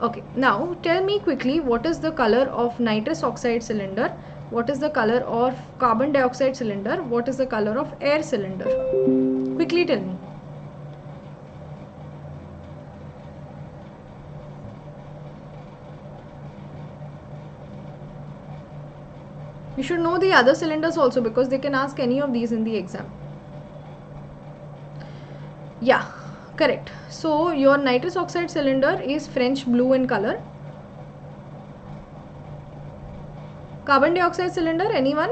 Okay, now tell me quickly what is the color of nitrous oxide cylinder, what is the color of carbon dioxide cylinder, what is the color of air cylinder? Quickly tell me. You should know the other cylinders also because they can ask any of these in the exam. Yeah, correct. So your nitrous oxide cylinder is French blue in color. Carbon dioxide cylinder, anyone?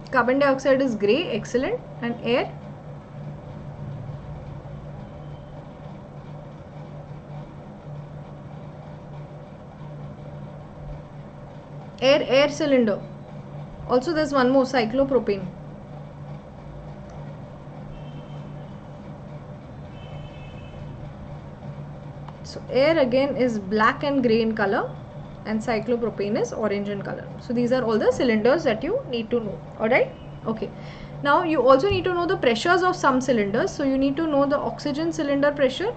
Carbon dioxide is grey, excellent. And air? Air cylinder. Also there's one more, cyclopropane. So air again is black and grey in color and cyclopropane is orange in color. So these are all the cylinders that you need to know. Alright. Okay. Now you also need to know the pressures of some cylinders. So you need to know the oxygen cylinder pressure,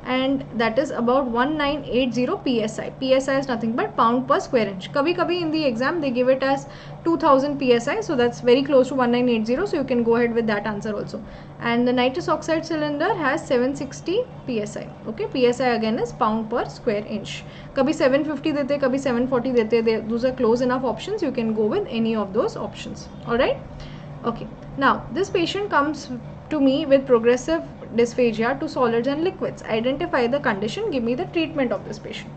and that is about 1980 psi. Psi is nothing but pound per square inch. Kabhi in the exam they give it as 2000 psi, so that's very close to 1980, so you can go ahead with that answer also. And the nitrous oxide cylinder has 760 psi. Okay, psi again is pound per square inch. Kabhi 750 dete, kabhi 740 dete, those are close enough options. You can go with any of those options. Alright. Okay, now this patient comes to me with progressive dysphagia to solids and liquids. Identify the condition, give me the treatment of this patient.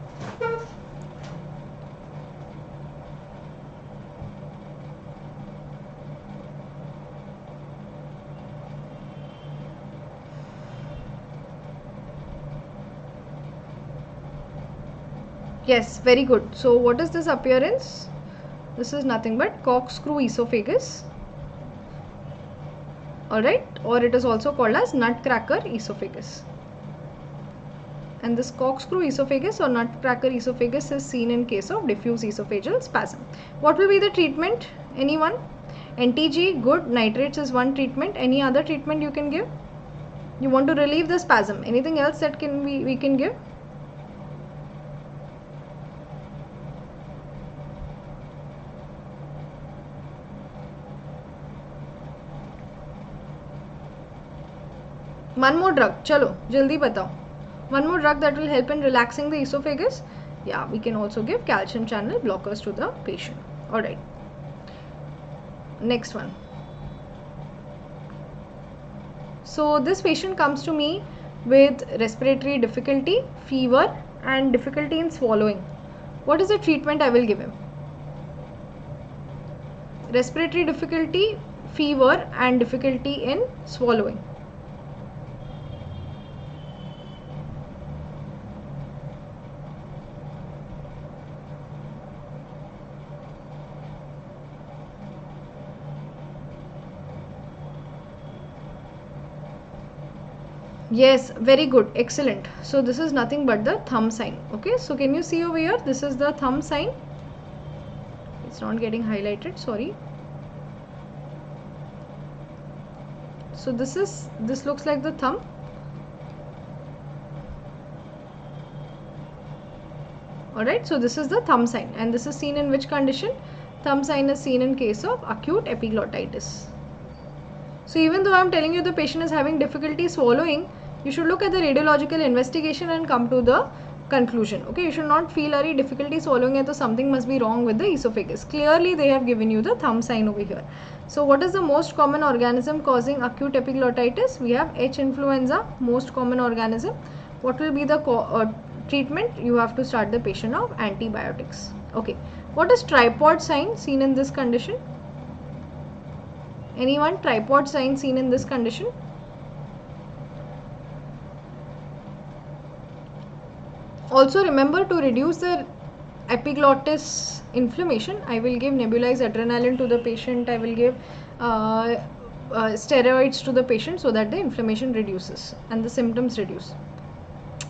Yes, very good. So what is this appearance? This is nothing but corkscrew esophagus. Alright, or it is also called as nutcracker esophagus. And this corkscrew esophagus or nutcracker esophagus is seen in case of diffuse esophageal spasm. What will be the treatment? Anyone? NTG, good. Nitrates is one treatment. Any other treatment you can give? You want to relieve the spasm. Anything else that we can give? One more drug. Chalo, jaldi batao. One more drug that will help in relaxing the esophagus. Yeah, we can also give calcium channel blockers to the patient. Alright. Next one. So this patient comes to me with respiratory difficulty, fever and difficulty in swallowing. What is the treatment I will give him? Respiratory difficulty, fever and difficulty in swallowing. Yes, very good, excellent. So this is nothing but the thumb sign. Okay, so can you see over here? This is the thumb sign. it's not getting highlighted, sorry. So this looks like the thumb. Alright, so this is the thumb sign, and this is seen in which condition? Thumb sign is seen in case of acute epiglottitis. So even though I am telling you the patient is having difficulty swallowing, you should look at the radiological investigation and come to the conclusion. Okay, you should not feel any difficulty swallowing it, so something must be wrong with the esophagus. Clearly they have given you the thumb sign over here. So what is the most common organism causing acute epiglottitis? We have H. influenza, most common organism. What will be the treatment? You have to start the patient of antibiotics. Okay, what is tripod sign seen in this condition? Anyone? Tripod sign seen in this condition? Also remember, to reduce the epiglottis inflammation, I will give nebulized adrenaline to the patient. I will give steroids to the patient so that the inflammation reduces and the symptoms reduce.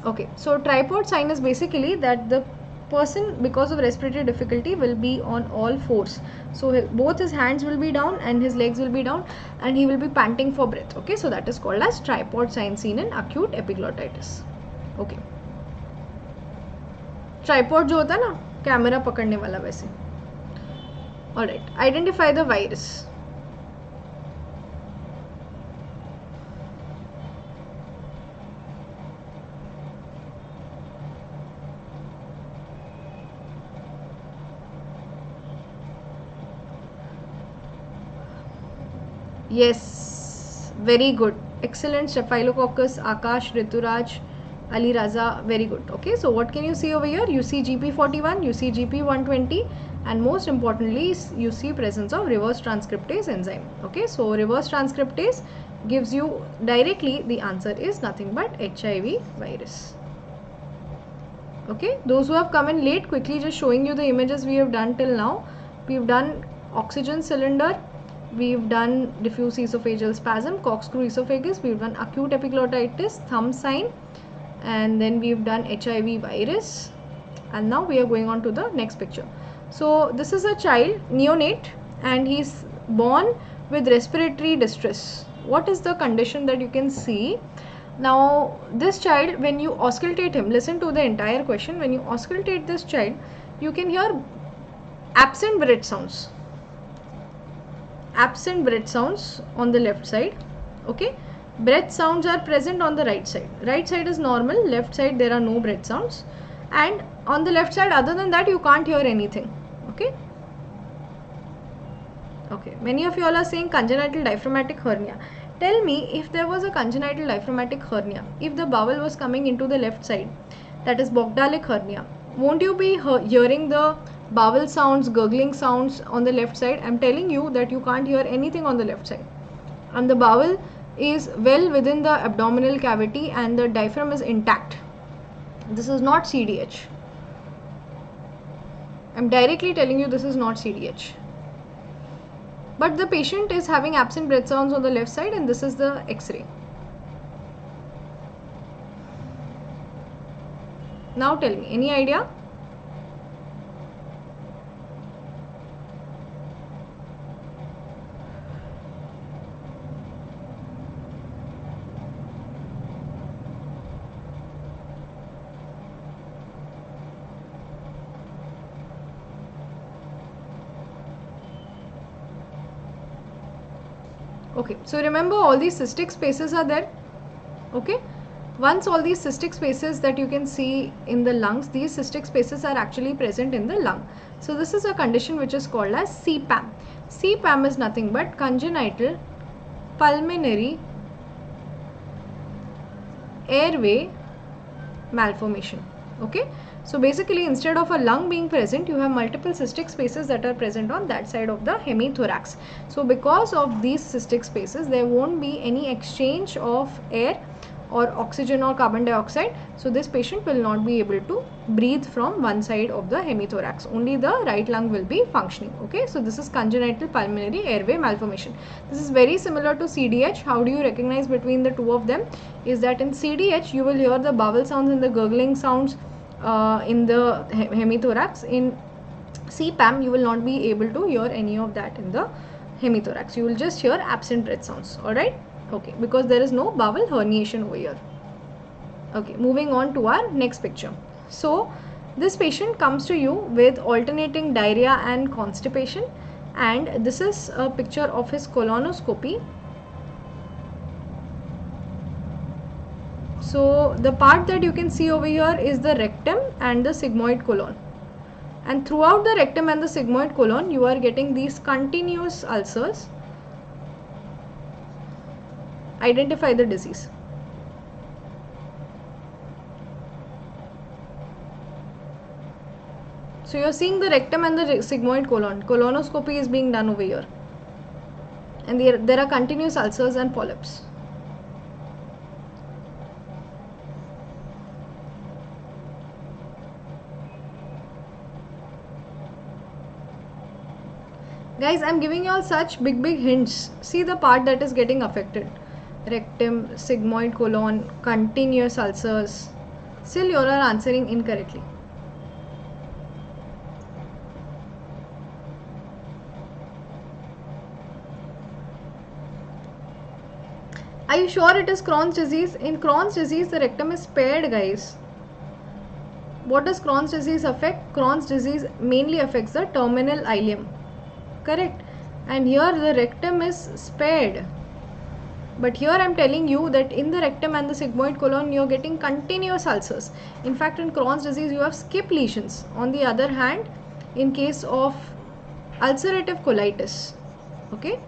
Okay, so tripod sign is basically that the person, because of respiratory difficulty, will be on all fours. So both his hands will be down and his legs will be down, and he will be panting for breath. Okay, so that is called as tripod sign seen in acute epiglottitis. Okay, tripod जो होता है ना camera पकड़ने वाला, वैसे. Alright, identify the virus. Yes, very good, excellent. Staphylococcus, Akash, Rituraj, Ali Raza, very good. Okay, so what can you see over here? You see GP41, you see GP120, and most importantly you see presence of reverse transcriptase enzyme. Okay, so reverse transcriptase gives you directly the answer is nothing but HIV virus. Okay, those who have come in late, quickly just showing you the images we have done till now. We've done oxygen cylinder, we've done diffuse esophageal spasm, corkscrew esophagus, we've done acute epiglottitis, thumb sign, and then we've done HIV virus, and now we are going on to the next picture. So this is a child, neonate, and he's born with respiratory distress. What is the condition that you can see? Now this child, when you auscultate him, listen to the entire question. When you auscultate this child, you can hear absent breath sounds. Absent breath sounds on the left side. Okay, breath sounds are present on the right side. Right side is normal, left side there are no breath sounds, and on the left side, other than that, you can't hear anything. Okay. Okay, many of you all are saying congenital diaphragmatic hernia. Tell me, if there was a congenital diaphragmatic hernia, if the bowel was coming into the left side, that is Bogdalic hernia, won't you be hearing the bowel sounds, gurgling sounds on the left side? I'm telling you that you can't hear anything on the left side, and the bowel is well within the abdominal cavity and the diaphragm is intact. This is not CDH. I'm directly telling you this is not CDH. But the patient is having absent breath sounds on the left side, and this is the X-ray. Now tell me, any idea? Okay, so remember, all these cystic spaces are there. Okay, once all these cystic spaces that you can see in the lungs, these cystic spaces are actually present in the lung. So this is a condition which is called as CPAM. CPAM is nothing but congenital pulmonary airway malformation. Okay, so basically, instead of a lung being present, you have multiple cystic spaces that are present on that side of the hemithorax. So because of these cystic spaces, there won't be any exchange of air or oxygen or carbon dioxide. So this patient will not be able to breathe from one side of the hemithorax. Only the right lung will be functioning. Okay, so this is congenital pulmonary airway malformation. This is very similar to CDH. How do you recognize between the two of them? Is that in CDH you will hear the bowel sounds and the gurgling sounds in the hemithorax. In CPAM, you will not be able to hear any of that in the hemithorax. You will just hear absent breath sounds. Alright? Okay, because there is no bowel herniation over here. Okay, moving on to our next picture. So, this patient comes to you with alternating diarrhea and constipation, and this is a picture of his colonoscopy. So, the part that you can see over here is the rectum and the sigmoid colon. And throughout the rectum and the sigmoid colon, you are getting these continuous ulcers. Identify the disease. So, you are seeing the rectum and the sigmoid colon. Colonoscopy is being done over here. And there are continuous ulcers and polyps. Guys, I am giving you all such big hints. See the part that is getting affected. Rectum, sigmoid colon, continuous ulcers. Still you are answering incorrectly. Are you sure it is Crohn's disease? In Crohn's disease, the rectum is spared, guys. What does Crohn's disease affect? Crohn's disease mainly affects the terminal ileum. Correct. And here the rectum is spared. But here I am telling you that in the rectum and the sigmoid colon, you are getting continuous ulcers. In fact, in Crohn's disease, you have skip lesions. On the other hand, in case of ulcerative colitis, okay,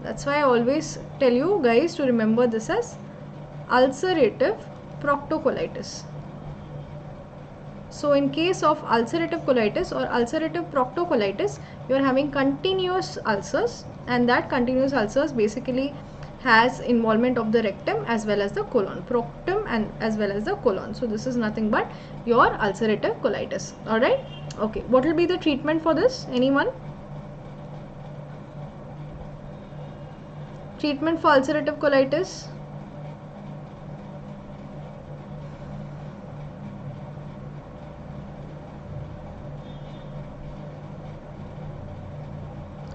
that's why I always tell you guys to remember this as ulcerative proctocolitis. So in case of ulcerative colitis or ulcerative proctocolitis, you are having continuous ulcers, and that continuous ulcers basically has involvement of the rectum as well as the colon, proctum and as well as the colon. So this is nothing but your ulcerative colitis. Alright. Okay. What will be the treatment for this? Anyone? Treatment for ulcerative colitis?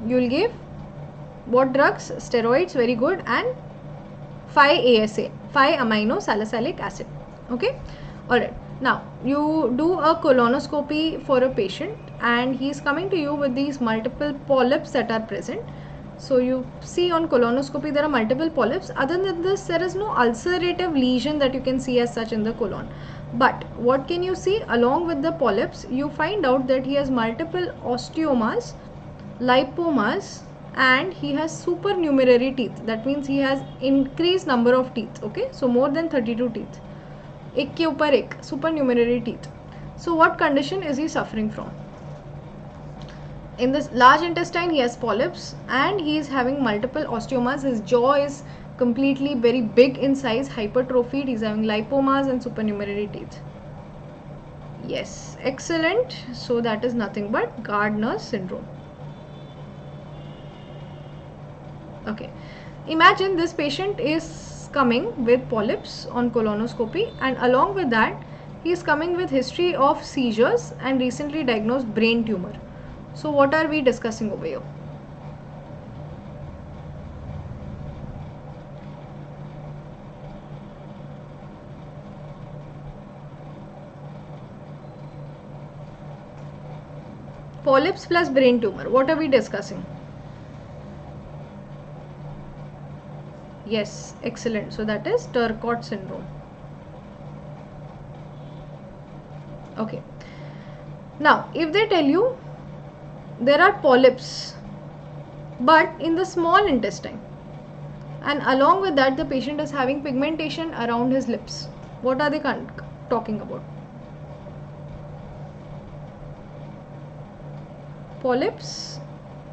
You will give what drugs? Steroids, very good, and 5-ASA, 5-amino-salicylic acid. Okay. Alright. Now, you do a colonoscopy for a patient and he is coming to you with these multiple polyps that are present. So, you see on colonoscopy there are multiple polyps. Other than this, there is no ulcerative lesion that you can see as such in the colon. But what can you see? Along with the polyps, you find out that he has multiple osteomas, lipomas, and he has supernumerary teeth. That means he has increased number of teeth. Okay, so more than 32 teeth. Ek ke upar ek, supernumerary teeth. So what condition is he suffering from? In this large intestine, he has polyps and he is having multiple osteomas. His jaw is completely very big in size, hypertrophied. He is having lipomas and supernumerary teeth. Yes, excellent. So that is nothing but Gardner's syndrome. Okay, imagine this patient is coming with polyps on colonoscopy, and along with that he is coming with history of seizures and recently diagnosed brain tumor. So what are we discussing over here? Polyps plus brain tumor, what are we discussing? Yes, excellent. So that is Turcotte syndrome. Okay. Now, if they tell you there are polyps, but in the small intestine, and along with that the patient is having pigmentation around his lips, what are they talking about? Polyps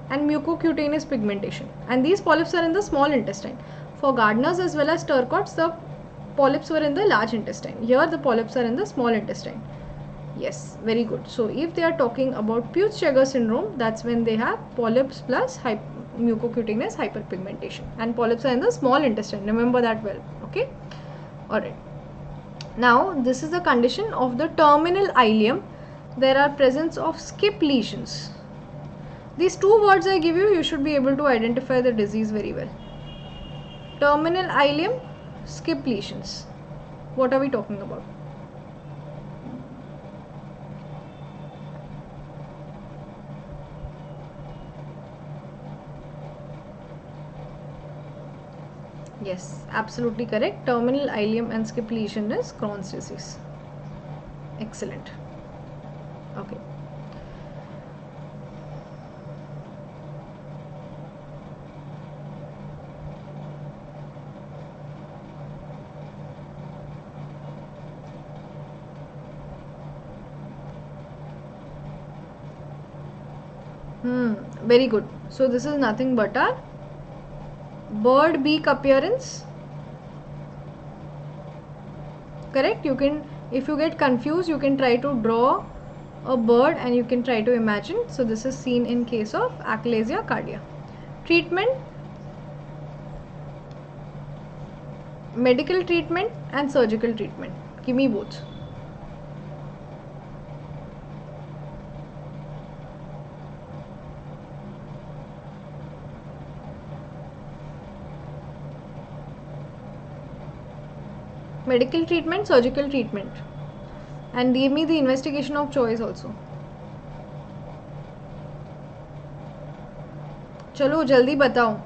and mucocutaneous pigmentation, and these polyps are in the small intestine. For Gardner's as well as Turcotte's, the polyps were in the large intestine. Here the polyps are in the small intestine. Yes, very good. So if they are talking about Peutz-Jeghers syndrome, that's when they have polyps plus mucocutaneous hyperpigmentation, and polyps are in the small intestine. Remember that well. Okay. Alright. Now this is the condition of the terminal ileum, there are presence of skip lesions. These two words I give you, you should be able to identify the disease very well. Terminal ileum, skip lesions. What are we talking about? Yes, absolutely correct. Terminal ileum and skip lesion is Crohn's disease. Excellent. Okay. Very good. So this is nothing but a bird beak appearance. Correct? You can, if you get confused, you can try to draw a bird and you can try to imagine. So this is seen in case of achalasia cardia. Treatment, medical treatment and surgical treatment. Give me both. Medical treatment, surgical treatment, and give me the investigation of choice also. चलो जल्दी बताओ.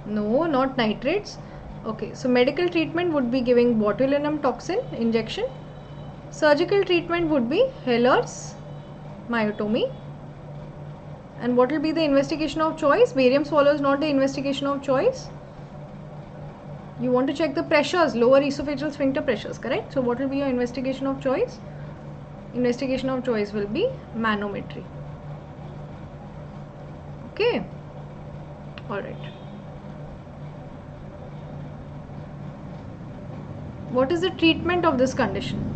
No, not nitrates. Okay, so medical treatment would be giving botulinum toxin injection. Surgical treatment would be Heller's myotomy. And what will be the investigation of choice? Barium swallow is not the investigation of choice. You want to check the pressures, lower esophageal sphincter pressures, correct? So what will be your investigation of choice? Investigation of choice will be manometry. Okay. Alright. What is the treatment of this condition?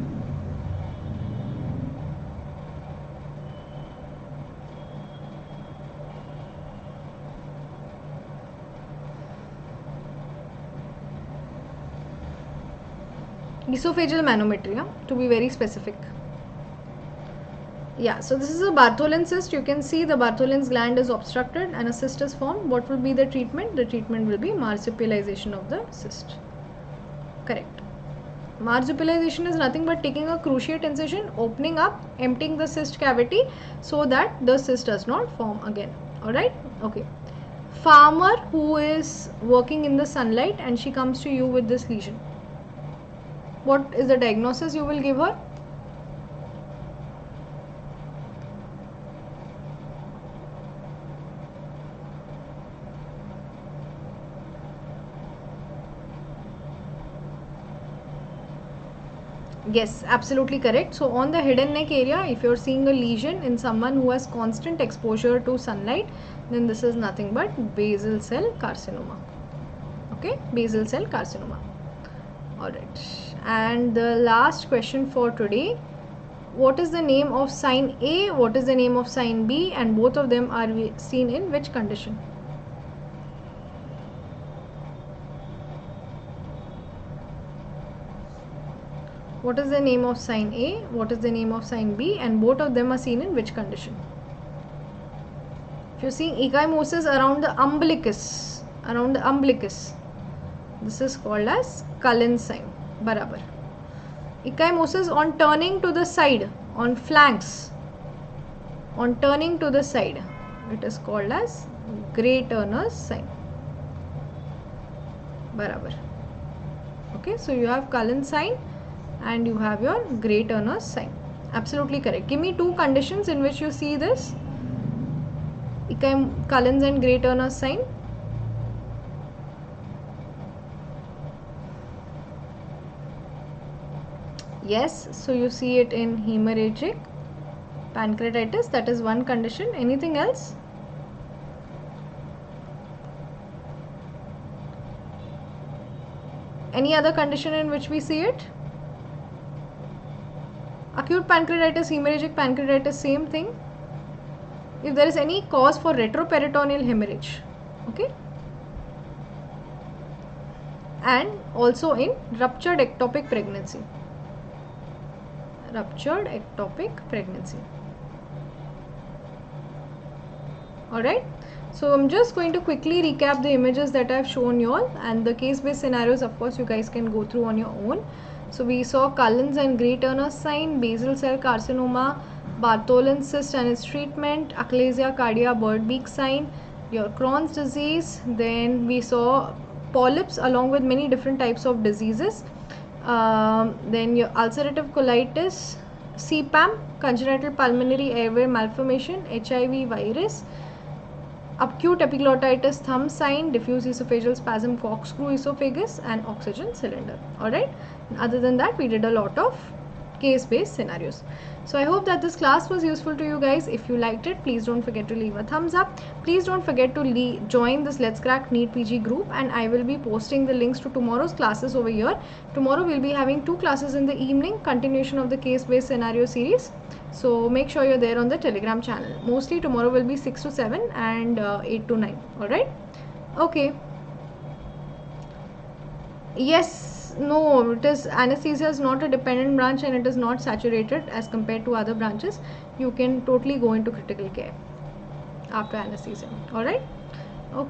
Esophageal manometria, to be very specific. Yeah, so this is a Bartholin cyst. You can see the Bartholin's gland is obstructed and a cyst is formed. What will be the treatment? The treatment will be marsupialization of the cyst. Correct. Marsupialization is nothing but taking a cruciate incision, opening up, emptying the cyst cavity so that the cyst does not form again. Alright? Okay. Farmer who is working in the sunlight and she comes to you with this lesion. What is the diagnosis you will give her? Yes, absolutely correct. So on the hidden neck area, if you are seeing a lesion in someone who has constant exposure to sunlight, then this is nothing but basal cell carcinoma. Okay, basal cell carcinoma. Alright. And the last question for today, what is the name of sign A, what is the name of sign B, and both of them are seen in which condition? What is the name of sign A, what is the name of sign B, and both of them are seen in which condition? If you are seeing ecchymosis around the umbilicus, this is called as Cullen sign. Barabar. Ecchymosis on turning to the side, on flanks, on turning to the side, it is called as Gray Turner's sign. Barabar. Okay, so you have Cullen sign and you have your Gray Turner's sign. Absolutely correct. Give me two conditions in which you see this Cullen's and Gray Turner's sign. Yes, so you see it in hemorrhagic pancreatitis, that is one condition. Anything else? Any other condition in which we see it? Acute pancreatitis, hemorrhagic pancreatitis, same thing. if there is any cause for retroperitoneal hemorrhage. Okay, and also in ruptured ectopic pregnancy. Ruptured ectopic pregnancy. Alright, so I'm just going to quickly recap the images that I've shown you all, and the case-based scenarios, of course, you guys can go through on your own. So we saw Cullen's and Gray Turner sign, basal cell carcinoma, Bartholin's cyst and its treatment, achalasia cardia bird beak sign, your Crohn's disease. Then we saw polyps along with many different types of diseases. Then your ulcerative colitis, CPAM, congenital pulmonary airway malformation, HIV virus, acute epiglottitis thumb sign, diffuse esophageal spasm, corkscrew esophagus, and oxygen cylinder. Alright, other than that, we did a lot of case-based scenarios. So I hope that this class was useful to you guys. If you liked it, please don't forget to leave a thumbs up. Please don't forget to join this Let's Crack NEET PG group, and I will be posting the links to tomorrow's classes over here. Tomorrow we'll be having 2 classes in the evening, continuation of the case-based scenario series. So make sure you're there on the Telegram channel. Mostly tomorrow will be 6 to 7 and 8 to 9. Alright? Okay. Yes. No, it is, anesthesia is not a dependent branch and it is not saturated as compared to other branches. You can totally go into critical care after anesthesia. Alright? Okay.